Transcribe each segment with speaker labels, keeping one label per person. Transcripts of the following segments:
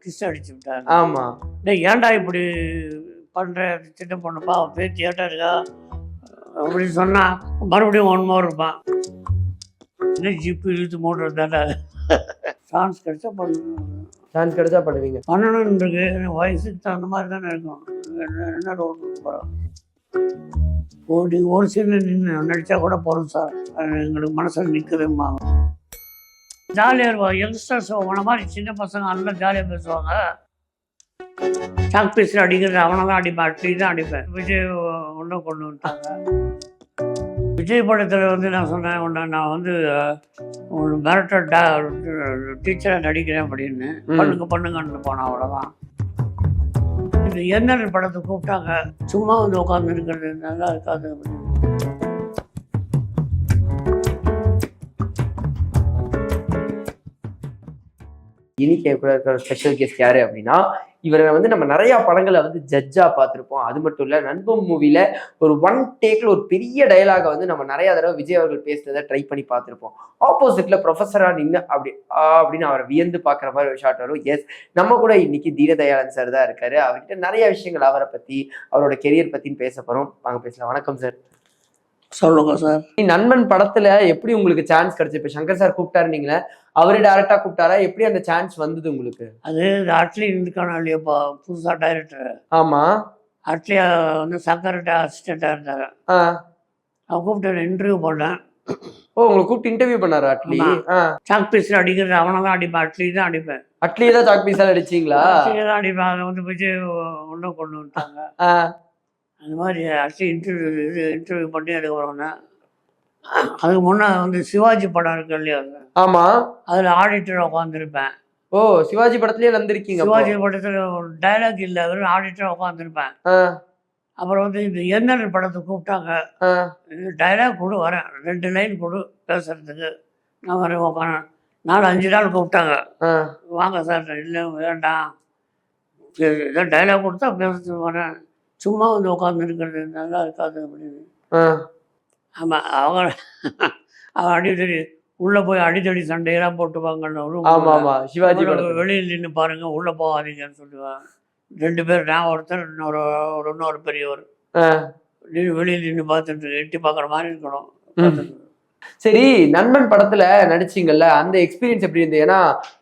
Speaker 1: Kiss அடிச்சு விட்டாங்க.
Speaker 2: ஆமா.
Speaker 1: டேய் ஏன்டா இப்படி பண்ணுற சின்ன பொண்ணுப்பா, அவன் பேச்சு ஏட்டா இருக்கா அப்படின்னு சொன்னால் மறுபடியும் ஒன் மோர் இருப்பான். என்ன ஜிப்பு இழுத்து மூடுறது தானே. சான்ஸ் கிடைச்சா
Speaker 2: சான்ஸ் கிடைச்சா பண்ணுவீங்க.
Speaker 1: பண்ணணும்னு இருக்கு. வயசுக்கு தகுந்த மாதிரி தானே இருக்கும். என்ன ரோல் போகிறோம். ஒரு சீனில் நின்று நடித்தா கூட போகிறோம் சார், எங்களுக்கு மனசில் நிற்குதும்மா. ஜாலியாக இருப்பாங்க யங்ஸ்டர்ஸ். உன மாதிரி சின்ன பசங்க நல்லா ஜாலியாக பேசுவாங்க. சாக் பீஸில் அடிக்கிறது அவனை தான் அடிப்பேன், அட்லி தான் அடிப்பேன். விஜய் ஒன்றும் கொண்டு வந்துட்டாங்க. விஜய் படத்தில் வந்து நான் சொன்னேன் ஒன்று, நான் வந்து ஒரு மிரட்டல் டீச்சராக நடிக்கிறேன் அப்படின்னு. பண்ணுங்கன்னு போனேன், அவ்வளோதான். இது என்ன படத்தை கூப்பிட்டாங்க, சும்மா வந்து உட்காந்து இருக்கிறது நல்லா இருக்காது அப்படின்னு.
Speaker 2: இன்னைக்கு கூட இருக்கிற ஸ்பெஷல் கெஸ்ட் யாரு அப்படின்னா, இவரை வந்து நம்ம நிறைய படங்களை வந்து ஜட்ஜா பார்த்துருப்போம். அது மட்டும் இல்ல, நண்பன் மூவில ஒரு ஒன் டேக்ல ஒரு பெரிய டயலாக வந்து நம்ம நிறைய தடவை விஜய் அவர்கள் பேசுறதை ட்ரை பண்ணி பார்த்துருப்போம். ஆப்போசிட்ல ப்ரொஃபஸரா நின்று அப்படின்னு அவரை வியந்து பார்க்குற மாதிரி ஒரு ஷாட் வரும். எஸ், நம்ம கூட இன்னைக்கு தீனதயாளன் சார் தான் இருக்காரு. அவர்கிட்ட நிறைய விஷயங்கள் அவரை பத்தி, அவரோட கெரியர் பத்தின்னு பேச போறோம். வாங்க பேசலாம். வணக்கம் சார்.
Speaker 1: சொல்லுங்க சார்.
Speaker 2: நண்பன் படத்துல எப்படி உங்களுக்கு சான்ஸ் கிடைச்சு? இப்ப சங்கர் சார் கூப்பிட்டாருன்னீங்களே, அவரே டைரக்டா கூப்பிட்டாரா? எப்படி அந்த சான்ஸ் வந்தது உங்களுக்கு?
Speaker 1: அது அட்லி இருந்துக்கான இல்லையாப்பா, புதுசா டைரக்டர்.
Speaker 2: ஆமா,
Speaker 1: அட்லி வந்து சங்கர்கிட்ட அசிஸ்டண்டா இருந்தாரு. அவன் கூப்பிட்டு இன்டர்வியூ பண்ணேன்.
Speaker 2: ஓ, உங்களை கூப்பிட்டு இன்டர்வியூ பண்ணாரு அட்லி?
Speaker 1: சாக் பீஸ்ல அடிக்கிறது அவனை தான் அடிப்பேன், அட்லி தான் அடிப்பேன்.
Speaker 2: அட்லி தான் சாக் பீஸால அடிச்சிங்களா?
Speaker 1: அட்லி தான் அடிப்பேன். அதை வந்து விஜய் ஒன்றும் கொண்டு வந்துட்டாங்க. அந்த மாதிரி அட்லி இன்டர்வியூ பண்ணி அதுக்கப்புறம் அதுக்கு முன்னே வந்து சிவாஜி படம் இருக்கு இல்லையா?
Speaker 2: ஆமா,
Speaker 1: அதில் ஆடிட்டர் உட்காந்துருப்பேன்.
Speaker 2: ஓ, சிவாஜி படத்துலயே வந்திருக்கீங்க?
Speaker 1: சிவாஜி படத்தில் டைலாக் இல்லை, வெறும் ஆடிட்டர் உட்காந்துருப்பேன். அப்புறம் வந்து இந்த என்ன படத்தை கூப்பிட்டாங்க, டைலாக் கொடு வரேன், 2 லைன் கொடு பேசுறதுக்கு. நான் வரேன் உட்காந்து 4-5 நாள் கூப்பிட்டாங்க. வாங்க சார். இல்லை வேண்டாம், ஏதோ டைலாக் கொடுத்தா பேசுறதுக்கு வரேன், சும்மா வந்து உட்காந்து இருக்கிறது நல்லா இருக்காது அப்படின்னு. ஆமாம், அவங்க அடிக்கடி உள்ளே போய் அடித்தடி சண்டையெல்லாம் போட்டுவாங்க.
Speaker 2: சிவாஜி
Speaker 1: வெளியில் நின்று பாருங்க, உள்ளே போகாதீங்கன்னு சொல்லுவாங்க. 2 பேர், நான் ஒருத்தர், இன்னொரு பெரியவர். வெளியில் நின்று பார்த்துட்டு எட்டி பார்க்குற மாதிரி இருக்கணும்.
Speaker 2: சரி, நண்பன் படத்துல நடிச்சிங்கல்ல, அந்த எக்ஸ்பீரியன்ஸ் எப்படி இருந்தது? ஏன்னா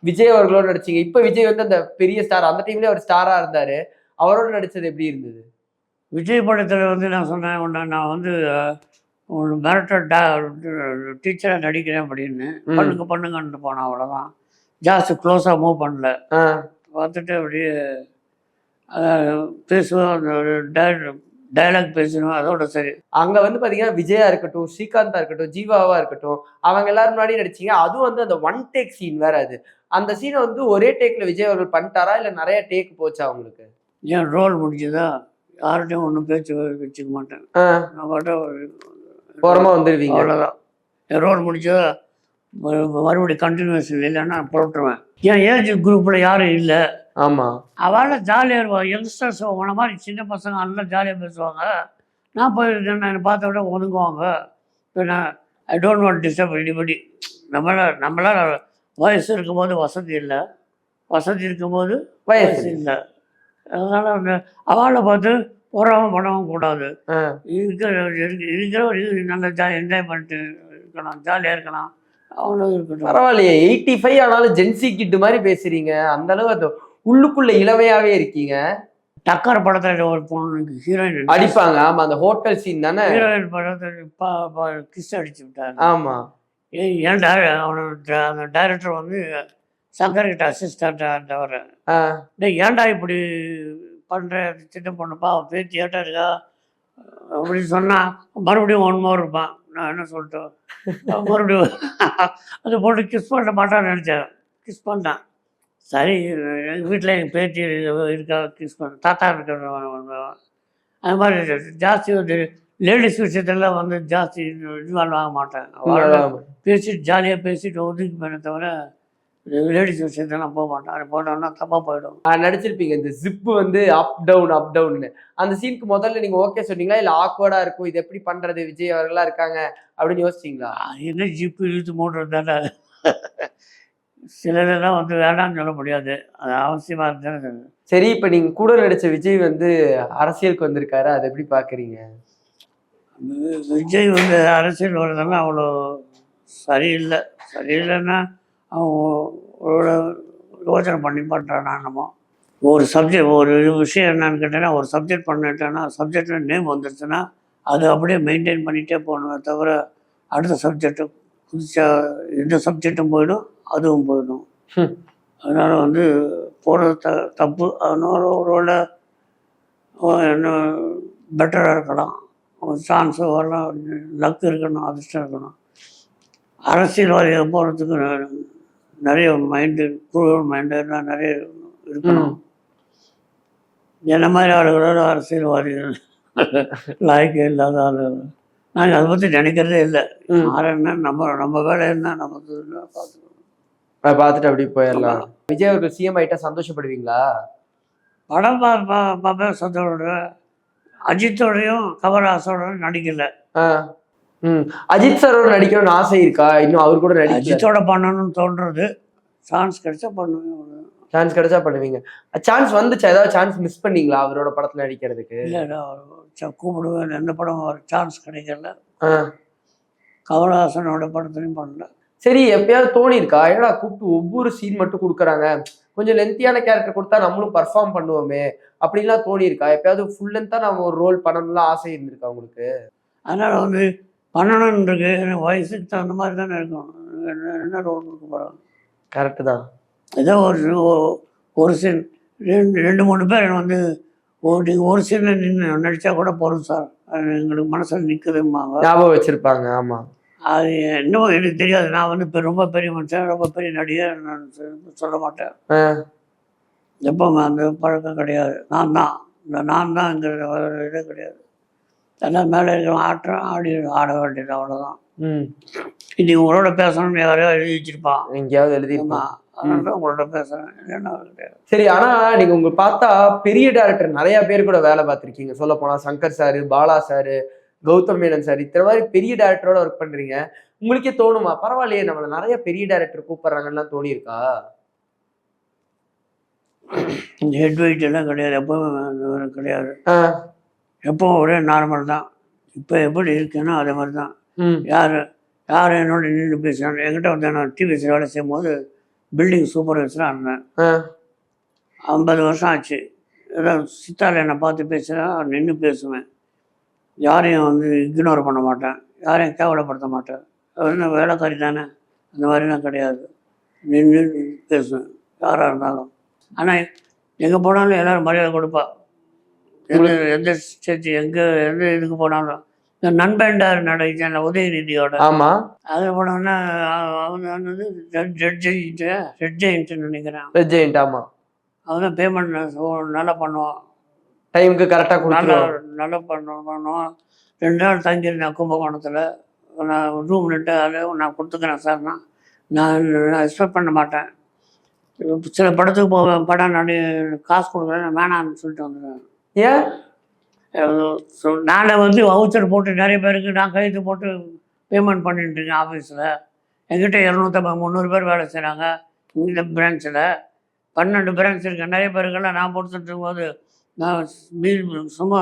Speaker 2: விஜய் அவர்களோட நடிச்சிங்க. இப்ப விஜய் வந்து அந்த பெரிய ஸ்டார், அந்த டைம்ல ஒரு ஸ்டாரா இருந்தாரு. அவரோட நடிச்சது எப்படி இருந்தது?
Speaker 1: விஜய் படத்தில் வந்து நான் சொன்னேன் ஒன்று, நான் வந்து ஒரு மிரட்டல் டீச்சராக நடிக்கிறேன் அப்படின்னு. பண்ணுங்கன்னு போனேன், அவ்வளோதான். ஜாஸ்தி க்ளோஸாக மூவ் பண்ணல. பார்த்துட்டு அப்படியே பேசுவேன், அந்த டைலாக் பேசணும், அதோட சரி.
Speaker 2: அங்கே வந்து பார்த்தீங்கன்னா விஜயா இருக்கட்டும், ஸ்ரீகாந்தா இருக்கட்டும், ஜீவாவா இருக்கட்டும், அவங்க எல்லாரும் முன்னாடி நடிச்சிங்க. அதுவும் வந்து அந்த ஒன் டேக் சீன் வேற. அது அந்த சீனை வந்து ஒரே டேக்ல விஜய் அவர்கள் பண்ணிட்டாரா, இல்லை நிறைய டேக் போச்சா உங்களுக்கு?
Speaker 1: ஏன் ரோல் முடிஞ்சதா, யார்கிட்டையும் ஒன்றும் பேச்சு வச்சுக்க மாட்டேன். நான் பாட்ட
Speaker 2: ஓரமாக வந்துடுவீங்க,
Speaker 1: அவ்வளோதான். என் ரோல் முடிச்சதா மறுபடியும் கண்டினியூஷன் இல்லைன்னா போட்டுருவேன். என் ஏஜ் குரூப்பில் யாரும் இல்லை.
Speaker 2: ஆமாம்,
Speaker 1: அவளை ஜாலியாக இருப்பாங்க யங்ஸ்டர்ஸ். உன மாதிரி சின்ன பசங்க நல்லா ஜாலியாக பேசுவாங்க. நான் போய் என்னை பார்த்த விட ஒதுங்குவாங்க. இப்போ நான் I don't want disturb anybody. நம்மளால் வயசு இருக்கும்போது வசதி இல்லை, வசதி இருக்கும்போது வயசு இல்லை. அதனால் அந்த அவளை பார்த்து போராமல் பண்ணவும் கூடாது. இருக்கிற நல்லா என்ஜாய் பண்ணிட்டு இருக்கலாம், ஜாலியாக இருக்கலாம், அவ்வளோ இருக்கட்டும்.
Speaker 2: பரவாயில்லையே. 85 ஆனாலும் ஜென்சி கிட்டு மாதிரி பேசுறீங்க. அந்த அளவு அது உள்ளுக்குள்ள இளமையாவே இருக்கீங்க.
Speaker 1: டக்கர் படத்தில் ஒரு பொண்ணுக்கு ஹீரோயின்
Speaker 2: அடிப்பாங்க. ஆமா, அந்த ஹோட்டல் சீன் தானே.
Speaker 1: ஹீரோயின் படத்தில் கிஸ் அடிச்சு விட்டாங்க.
Speaker 2: ஆமா,
Speaker 1: ஏன் அந்த டைரக்டர் வந்து சங்கர்கிட்ட அசிஸ்டண்டாக இருந்தவர். டேய் ஏன்டா இப்படி பண்ணுற சின்ன பொண்ணுப்பா, அவன் பேச்சு ஏட்டா இருக்கா அப்படின்னு சொன்னால் மறுபடியும் ஒன் மோர் இருப்பான். நான் என்ன சொல்லிட்டேன், மறுபடியும் அது போட்டு கிஸ் பண்ண மாட்டான்னு நினச்சேன். கிஸ் பண்ணான். சரி, எங்கள் வீட்டில் எங்கள் பேத்தி இருக்கா, கிஸ் பண்ண தாத்தா இருக்க. அது மாதிரி ஜாஸ்தி வந்து லேடிஸ் விஷயத்தெல்லாம் வந்து ஜாஸ்தி இன்வால்வ் ஆக மாட்டேன். பேசிட்டு ஜாலியாக பேசிட்டு ஒதுக்கி பண்ண தவிர லேடிஸ் விஷயத்தெல்லாம் போக மாட்டேன். அது போட்டோம்னா தப்பாக போயிடும்.
Speaker 2: நடிச்சிருப்பீங்க இந்த ஜிப்பு வந்து அப் டவுன்னு. அந்த சீனுக்கு முதல்ல நீங்கள் ஓகே சொன்னீங்களா, இல்லை ஆக்வர்டாக இருக்கும், இது எப்படி பண்ணுறது, விஜய் அவர்களாக இருக்காங்க அப்படின்னு யோசிச்சிங்களா?
Speaker 1: என்ன ஜிப்பு இழுத்து மூடுறது தானே. சிலதெல்லாம் வந்து வேண்டாம்னு சொல்ல முடியாது, அது அவசியமாக இருந்தாலும்.
Speaker 2: சரி, இப்ப நீங்க கூட நடிச்ச விஜய் வந்து அரசியலுக்கு வந்திருக்காரு, அதை எப்படி பாக்குறீங்க?
Speaker 1: விஜய் வந்து அரசியல் வர்றதெல்லாம் அவ்வளோ சரியில்லை. சரியில்லைன்னா அவங்களோட யோசனை பண்ணி பண்ணுறான். என்னமோ ஒரு சப்ஜெக்ட், ஒரு விஷயம் என்னன்னு கேட்டேன்னா, ஒரு சப்ஜெக்ட் பண்ணிட்டேன்னா சப்ஜெக்டில் நேம் வந்துருச்சுன்னா அது அப்படியே மெயின்டைன் பண்ணிகிட்டே போகணுமே தவிர அடுத்த சப்ஜெக்டு புதுசா இந்த சப்ஜெக்டும் போயிடும், அதுவும் போயிடும். அதனால் வந்து போகிறது தப்பு. அதனால ஒருவேளை என்ன பெட்டராக இருக்கலாம், சான்ஸு வரலாம், லக் இருக்கணும், அதிர்ஷ்டம் இருக்கணும். அரசியல்வாதிகள் போகிறதுக்கு நிறைய மைண்டு, குரூவல் மைண்டு எல்லாம் நிறைய இருக்கணும். என்ன மாதிரி ஆளுகளோட அரசியல்வாதிகள் லாய்க்கே இல்லாத ஆளுகள். நாங்கள் அதை பற்றி நினைக்கிறதே இல்லை. யார் என்ன நம்ம வேலை என்ன நமக்கு பார்த்துக்கணும்,
Speaker 2: பார்த்துட்டு அப்படி போயிடலாம். விஜய் அவர்கள் சிஎம் ஆகிட்டா சந்தோஷப்படுவீங்களா?
Speaker 1: படம் பார்ப்பேன், சந்தோஷப்படுவேன். அஜித்தோடையும் கமல்ஹாசனோடையும் நடிக்கல.
Speaker 2: அஜித் சாரோட நடிக்கணும்னு ஆசை இருக்கா? இன்னும் அவர் கூட நடிக்க
Speaker 1: அஜித்தோட பண்ணணும்னு தோன்றது. சான்ஸ் கிடைச்சா பண்ணுவேன்.
Speaker 2: சான்ஸ் கிடைச்சா பண்ணுவீங்க. சான்ஸ் வந்துச்சா? ஏதாவது சான்ஸ் மிஸ் பண்ணீங்களா அவரோட படத்துல நடிக்கிறதுக்கு?
Speaker 1: இல்லை, கூப்பிடுவேன், எந்த படம் சான்ஸ் கிடைக்கல. கமல்ஹாசனோட படத்துலையும் பண்ணல.
Speaker 2: சரி, எப்பயாவது தோணி இருக்கா, ஏன்னா கூப்பிட்டு ஒவ்வொரு சீன் மட்டும் கொடுக்குறாங்க, கொஞ்சம் லென்த்தியான கேரக்டர் கொடுத்தா நம்மளும் பர்ஃபார்ம் பண்ணுவோமே அப்படின்லாம் தோணி இருக்கா? எப்பயாவது ஃபுல் லென்த்தா நம்ம ஒரு ரோல் பண்ணணும்லாம் ஆசை இருந்திருக்கா உங்களுக்கு?
Speaker 1: அதனால வந்து பண்ணணும்னு இருக்கு. வயசுக்கு தகுந்த மாதிரி தானே இருக்கும். என்ன ரோல் கொடுக்க போகிறாங்க?
Speaker 2: கரெக்டு தான்.
Speaker 1: ஏதோ ஒரு சீன் 2-3 பேர் வந்து ஒரு சீனில் நின்று நடித்தா கூட போகிறோம் சார், எங்களுக்கு மனசில் நிற்குதும்மாங்க,
Speaker 2: ஞாபகம் வச்சுருப்பாங்க. ஆமாம்,
Speaker 1: அது இன்னும் எனக்கு தெரியாது. நான் வந்து ரொம்ப பெரிய மனுஷன், ரொம்ப பெரிய நடிகர் நான் சொல்ல மாட்டேன். எப்போ அந்த பழக்கம் கிடையாது. நான் தான்ங்கிற இதே கிடையாது. எல்லாம் மேலே இருக்கிற ஆட வேண்டியது, அவ்வளோதான். இன்னைக்கு உங்களோட பேசணும்னு யாரையோ எழுதி வச்சிருப்பான்,
Speaker 2: எங்கேயாவது எழுதிருமா,
Speaker 1: அதனால உங்களோட பேசுகிறேன், இல்லைன்னா கிடையாது.
Speaker 2: சரி, ஆனால் நீங்கள் உங்களுக்கு பார்த்தா பெரிய டேரக்டர் நிறையா பேர் கூட வேலை பார்த்துருக்கீங்க. சொல்ல போனால் Shankar sir, Bala sir, Gautham Menon sir, இத்தனை மாதிரி பெரிய டேரக்டரோட ஒர்க் பண்றீங்க. உங்களுக்கே தோணுமா, பரவாயில்லையே நம்மள நிறைய பெரிய டேரக்டர் கூப்பிடுறாங்கன்னு தோணி இருக்கா?
Speaker 1: இந்த ஹெட் வெயிட் எல்லாம் கிடையாது, எப்பவும் கிடையாது. எப்பவும் ஒரே நார்மல் தான். இப்போ எப்படி இருக்கேன்னா அதே மாதிரி தான். யார் என்னோட நின்று பேசுகிறாங்க. என்கிட்ட வந்து நான் டிவிஎஸ் வேலை செய்யும் போது பில்டிங் சூப்பர்வைசராக இருந்தேன். 50 வருஷம் ஆச்சு. ஏதாவது சித்தாவில் என்னை பார்த்து பேசுகிறா, நின்று பேசுவேன். யாரையும் வந்து இக்னோர் பண்ண மாட்டேன், யாரையும் கேவலப்படுத்த மாட்டேன். என்ன வேலைக்காரி தானே, அந்த மாதிரிலாம் கிடையாது. நின்று பேசுவேன் யாராக இருந்தாலும். ஆனால் எங்கே போனாலும் எல்லோரும் மரியாதை கொடுப்பா. எந்த ஸ்டேஜ் எந்த இதுக்கு போனாலும். இந்த நண்பண்டார் நடிச்சேன் உதயநிதியோட.
Speaker 2: ஆமாம்,
Speaker 1: அதில் போனோன்னா அவன் வந்து ரெட் ஜெயின்ட்னு நினைக்கிறேன்.
Speaker 2: ரெட் ஜெயின்ட், ஆமாம்.
Speaker 1: அவன் தான் பேமெண்ட் நல்லா பண்ணுவான்,
Speaker 2: டைமுக்கு கரெக்டாக
Speaker 1: நல்லா பண்ணுவோம். 2 நாள் தங்கியிருந்தேன் கும்பகோணத்தில். நான் ரூம் ரெண்டு நான் கொடுத்துக்கிறேன் சார்னா, நான் எக்ஸ்பெக்ட் பண்ண மாட்டேன். சில படத்துக்கு போவேன், படம் காசு கொடுக்குறேன், நான் வேணான்னு சொல்லிட்டு வந்துடுவேன்.
Speaker 2: ஏன்?
Speaker 1: நான் வந்து வவுச்சர் போட்டு நிறைய பேருக்கு நான் கைது போட்டு பேமெண்ட் பண்ணிட்டுருக்கேன் ஆஃபீஸில். என்கிட்ட 250-300 பேர் வேலை செய்கிறாங்க இந்த பிரான்ச்சில். 12 பிரான்ச் இருக்கேன். நிறைய பேருக்கெல்லாம் நான் கொடுத்துட்டு இருக்கும்போது நான் சும்மா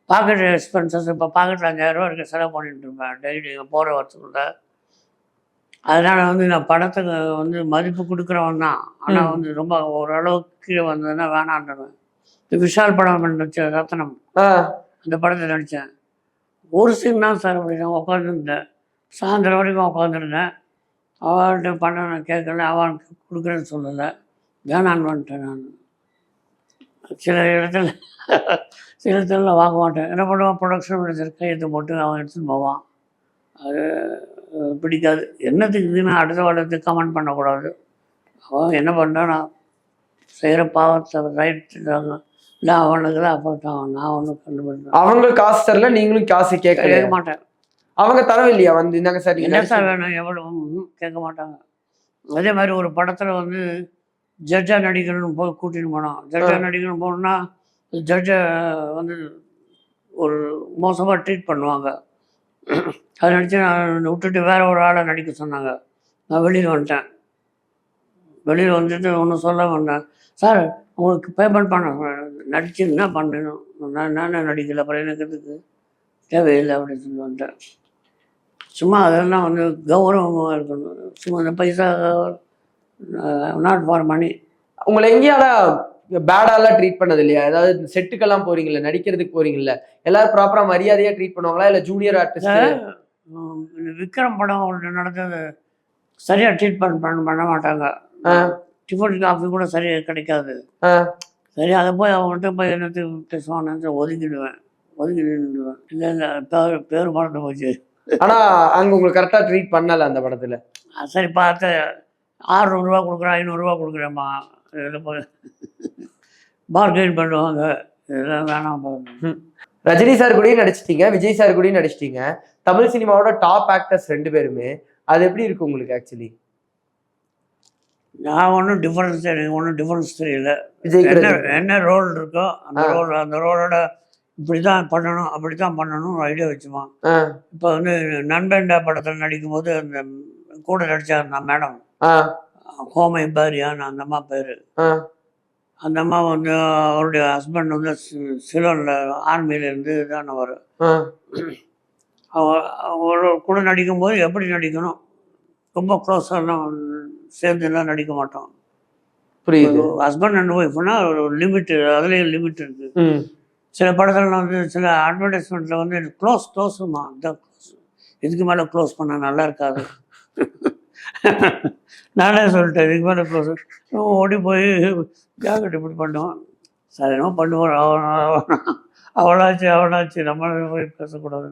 Speaker 1: பாக்கெட் எக்ஸ்பென்சஸ், இப்போ பாக்கெட்டில் 5000 ரூபா இருக்க செலவு பண்ணிட்டு இருப்பேன் டெய்லி போகிற வரத்துக்குள்ள. அதனால் வந்து நான் படத்துக்கு வந்து மதிப்பு கொடுக்குறவன் தான். ஆனால் வந்து ரொம்ப ஓரளவுக்கு கீழே வந்ததுன்னா வேணான்றேன். விஷால் படம் நடிச்ச ரத்னம், அந்த படத்தில் நடித்தேன். ஒரு சீன் தான் சார் அப்படி நான் உட்காந்துருந்தேன், சாயந்தரம் வரைக்கும் உட்காந்துருந்தேன். அவள்கிட்ட பண்ண நான் கேட்கல, அவனுக்கு கொடுக்குறேன்னு சொல்லலை, வேணான்னு வந்துட்டேன். நான் சில இடத்துல வாங்க மாட்டேன். என்ன பண்ணுவான், ப்ரொடக்ஷன் மேனேஜர் கையெழுத்து போட்டு அவன் எடுத்துன்னு போவான். அது பிடிக்காது. என்னத்துக்கு இது, நான் அடுத்த வாரத்துக்கு கமெண்ட் பண்ணக்கூடாது. அவன் என்ன பண்ணுறான், நான் செய்கிற பாவத்தை ரைட் இல்லை அவனுக்கு தான் அப்போ நான் ஒன்றும் கண்டுபிடிச்சேன்.
Speaker 2: அவங்க காசு தரல, நீங்களும் காசு கேட்க
Speaker 1: மாட்டேன்.
Speaker 2: அவங்க தரவில்லையா வந்து இந்தாங்க சார்
Speaker 1: என்ன சார் வேணும், எவ்வளோ கேட்க மாட்டாங்க. அதே மாதிரி ஒரு படத்தில் வந்து ஜட்ஜாக நடிக்கணும்னு கூட்டின்னு போனோம். ஜட்ஜாக நடிக்கணும்னு போனோம்னா ஜட்ஜை வந்து ஒரு மோசமாக ட்ரீட் பண்ணுவாங்க. அதை நடித்து நான் விட்டுட்டு வேறு ஒரு ஆளை நடிக்க சொன்னாங்க. நான் வெளியில் வந்துட்டேன். வெளியில் வந்துட்டு ஒன்றும் சொல்ல வந்தேன். சார் உங்களுக்கு பேமெண்ட் பண்ண நடிச்சு என்ன பண்ணணும், நானே நடிக்கல, அப்புறம் எனக்கு எதுக்கு, தேவையில்லை அப்படின்னு சொல்லி வந்துட்டேன். சும்மா அதெல்லாம் வந்து கௌரவமாக இருக்கணும், சும்மா இந்த பைசா நாட் ஃபார் மணி.
Speaker 2: உங்களை எங்கேயாடா பேடாலாம் ட்ரீட் பண்ணது இல்லையா? ஏதாவது செட்டுக்கெல்லாம் போறீங்கல்ல, நடிக்கிறதுக்கு போறீங்கல்ல, எல்லாரும் ப்ராப்பரா மரியாதையா ட்ரீட் பண்ணுவாங்களா, இல்ல ஜூனியர் ஆர்டிஸ்ட்?
Speaker 1: விக்ரம் படம் ஒன்று நடந்தது, சரியாக ட்ரீட்மெண்ட் பண்ண மாட்டாங்க. டிஃபன் காஃபி கூட சரியாக கிடைக்காது. சரி, அதை போய் அவங்கள்ட்ட போய் என்னத்துக்கு பேசுவான்னு ஒதுக்கிடுவேன், ஒதுக்கி நின்றுடுவேன். இல்லை இல்லை பேர் மறந்து போச்சு.
Speaker 2: ஆனா அங்க உங்களுக்கு கரெக்டா ட்ரீட் பண்ணல அந்த படத்துல?
Speaker 1: சரி பார்த்து 600 கொடுக்குறேன், 500 கொடுக்குறேம்மா, இதில் போய் பார்கெயின் பண்ணுவாங்க, இதெல்லாம் வேணாம்.
Speaker 2: ரஜினி சார் கூடயும் நடிச்சிட்டீங்க, விஜய் சார் கூடயும் நடிச்சிட்டீங்க, தமிழ் சினிமாவோட டாப் ஆக்டர்ஸ் 2 பேருமே. அது எப்படி இருக்கு உங்களுக்கு ஆக்சுவலி?
Speaker 1: நான் ஒன்றும் டிஃபரன்ஸ் தெரியல.
Speaker 2: விஜய்
Speaker 1: என்ன ரோல் இருக்கோ அந்த ரோலோட இப்படி தான் பண்ணணும், அப்படி தான் பண்ணணும் ஐடியா வச்சுப்பான். இப்போ வந்து நண்பன்டா படத்தில் நடிக்கும்போது அந்த கூட நடித்தாங்க மேடம், ஹோமை பாரியான்னு அந்த அம்மா பேர். அந்த அம்மா வந்து அவருடைய ஹஸ்பண்ட் வந்து சிலோனில் ஆர்மியிலேருந்து தான் வரும். அவரோட கூட நடிக்கும்போது எப்படி நடிக்கணும், ரொம்ப க்ளோஸாலாம் சேர்ந்துலாம் நடிக்க மாட்டோம்.
Speaker 2: புரியுது.
Speaker 1: ஹஸ்பண்ட் அண்ட் ஒய்ஃப்னா ஒரு லிமிட், அதுலேயும் லிமிட் இருக்குது. சில படத்தில் வந்து சில அட்வர்டைஸ்மெண்ட்டில் வந்து க்ளோஸுமா இதான் க்ளோஸ், இதுக்கு மேலே க்ளோஸ் பண்ணால் நல்லா இருக்காது. நானே சொல்லிட்டேன், இதுக்கு மேலே க்ளோஸ் ஓடி போய் ஜாக்கெட் இப்படி பண்ணுவான். சார் என்ன பண்ணுவான், அவனாச்சு நம்மள போய் பேசக்கூடாது.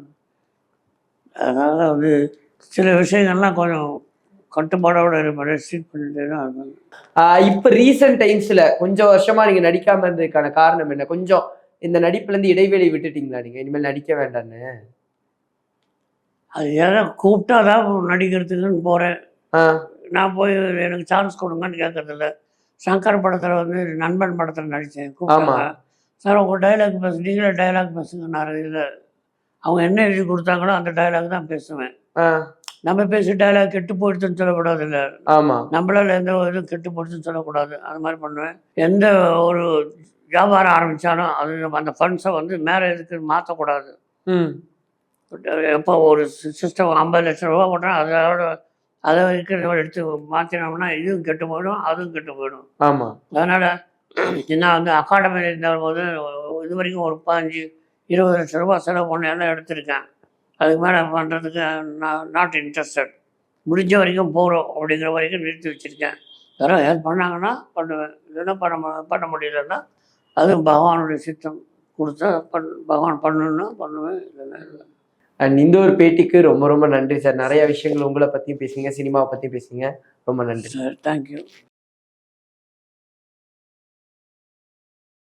Speaker 1: அதனால் வந்து சில விஷயங்கள்லாம் கொஞ்சம் கட்டுப்பாடோட ரெஸ்ட்ரிக்ட் பண்ணிட்டு தான் இருக்காங்க.
Speaker 2: இப்போ ரீசெண்ட் டைம்ஸில் கொஞ்சம் வருஷமா நீங்கள் நடிக்காமல் இருந்ததுக்கான காரணம் என்ன? கொஞ்சம் இந்த நடிப்புலேருந்து இடைவெளி விட்டுட்டீங்களா நீங்கள், இனிமேல் நடிக்க வேண்டான்னு?
Speaker 1: அது யாரும் கூப்பிட்டா தான் நடிக்கிறதுக்குன்னு போகிறேன். நான் போய் எனக்கு சான்ஸ் கொடுங்கன்னு கேட்கறதில்ல. சங்கர் படத்தில் வந்து நண்பன் படத்தில் நடித்தேன், கூப்பிட்டாங்க. சார் உங்கள் டைலாக் பேசு, நீங்களே டைலாக் பேசுங்க. நான் இல்லை, அவங்க என்ன எழுதி கொடுத்தாங்களோ அந்த டைலாக் தான் பேசுவேன். நம்ம பேசி டைலாக் கெட்டு போயிடுச்சுன்னு சொல்லக்கூடாது. இல்லை, நம்மளால எந்த இதுவும் கெட்டு போயிடுச்சுன்னு சொல்லக்கூடாது. அது மாதிரி பண்ணுவேன். எந்த ஒரு வியாபாரம் ஆரம்பித்தாலும் அது அந்த ஃபண்ட்ஸை வந்து மேலே இதுக்கு மாற்றக்கூடாது. எப்போ ஒரு சிஸ்டம் 50 லட்சம் ரூபா போட்டால் அதை இருக்கிறத எடுத்து மாற்றினோம்னா இதுவும் கெட்டு போயிடும், அதுவும் கெட்டு போயிடும். அதனால் நான் வந்து அகாடமியில் இருந்தபோது இது வரைக்கும் ஒரு 15-20 லட்சம் ரூபா செலவு பண்ண எல்லாம் எடுத்திருக்கேன். அதுக்கு மேலே பண்ணுறதுக்கு நான் நாட் இன்ட்ரெஸ்டட். முடிஞ்ச வரைக்கும் போகிறோம் அப்படிங்கிற வரைக்கும் நிறுத்தி வச்சுருக்கேன். யாரும் ஏதாவது பண்ணாங்கன்னா பண்ணுவேன், இல்லைன்னா பண்ண முடியலன்னா அதுவும் பகவானுடைய சித்தம் கொடுத்தா பகவான் பண்ணணுன்னா பண்ணுவேன், இல்லைன்னா இல்லை.
Speaker 2: அண்ட் இந்த ஒரு பேட்டிக்கு ரொம்ப ரொம்ப நன்றி சார். நிறைய விஷயங்கள் உங்களை பற்றியும் பேசுங்க, சினிமாவை பற்றியும் பேசுங்க. ரொம்ப நன்றி
Speaker 1: சார். தேங்க்யூ.